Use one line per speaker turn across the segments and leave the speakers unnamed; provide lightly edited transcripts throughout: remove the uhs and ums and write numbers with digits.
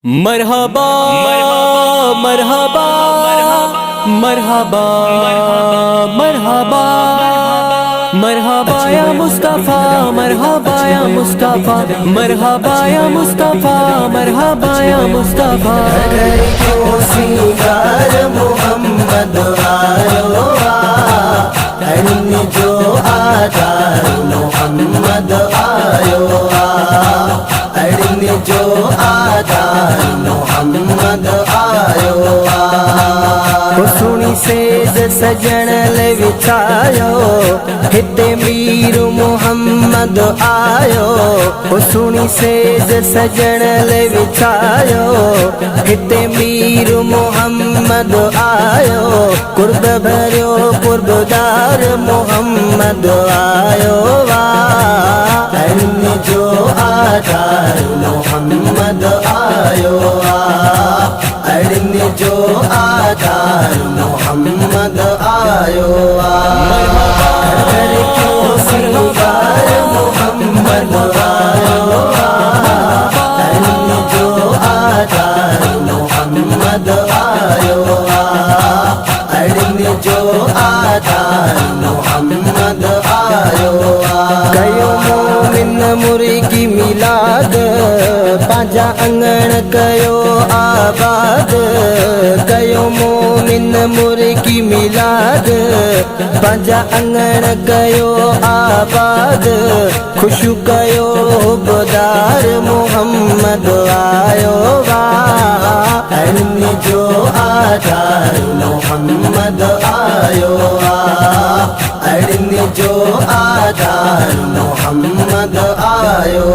मरहबा मरहबा मरहबा मरहबा मरहबा या मुस्तफा मरहबा या मुस्तफा मरहबा या मुस्तफा मरहबा या मुस्तफा।
क्यों सिंगार मोहम्मद आयो जो आधार मोहम्मद आयो जो आधार मोहम्मद आयो सुनी सेज सजण ले विछायो हिते मीर मोहम्मद आयो सुनी सेज सजण ले विछायो हिते मीर मोहम्मद आयो कुर्ब भरियो कुर्बदार मोहम्मद आयो जो आधार मोहम्मद आयो जो आधार मोहम्मद आयो क्यों सिंगार मोहम्मद आयो जो आधार मोहम्मद आयो जो आधार मोहम्मद आयो कयो मोमिन मुर्गी मिलाद पांजा अंगण कयो आबाद कयो मोमिन मुर्गी मिलाद पांजा अंगण कयो आबाद खुशू कयो बदार मोहम्मद आयो जो आधार मोहम्मद आयो जो आधार मोहम्मद आयो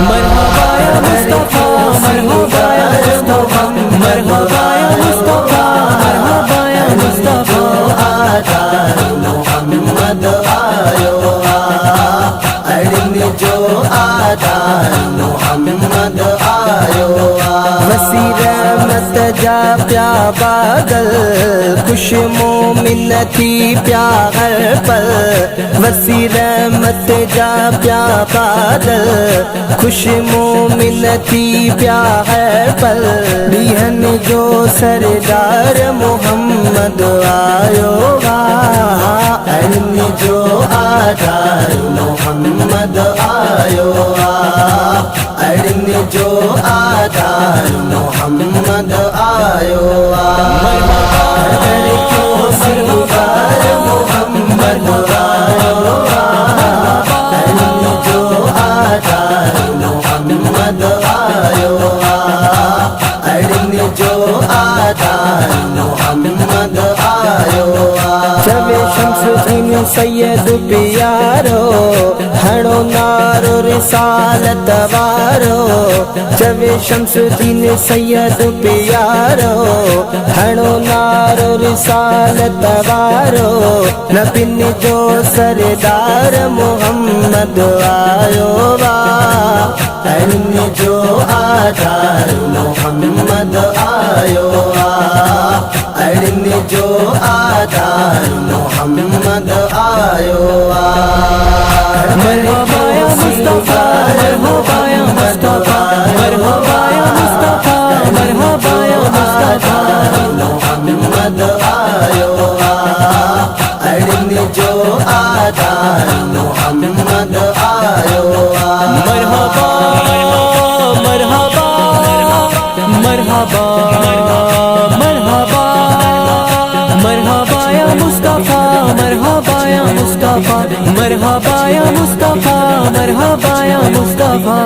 मरहबा या मुस्तफा मरहबा या मुस्तफा मरहबा या मुस्तफा मरहबा या मुस्तफा
आधार मोहम्मद आयो जो आधार मोहम्मद आयो वसी रहमत जा प्या बादल खुश मोमिन थी प्या हर पल वसी रहमत जा प्या बादल खुश मोमिन थी प्या हर पल बिहन जो सरदार मोहम्मद आयो जो आधार मोहम्मद आयो जो आधार मोहम्मद आयो क्यों सिंगार मोहम्मद आयो जो आधार मोहम्मद आयो जो आधार मोहम्मद आयो चवे शम्सुद्दीन सैयद प्यारो हणो नारो रिसालत वारो चवे शम्सुद्दीन सैयद प्यारो हणो नारो रिसालत वारो नबिन जो सरदार मोहम्मद आयो जो आधार मोहम्मद आयो जो आधार मोहम्मद आयो
मरहबा या मुस्तफा मरहबा या मुस्तफा मरहबा या मुस्तफा मरहबा या मुस्तफा
मोहम्मद आयो जो आधार मोहम्मद आयो
मरहबा मरहबा मरहबा मरहबा मरहबा या मुस्तफा मरहबा या मुस्तफा मरहबा या मुस्तफा मरहबा या मुस्तफा।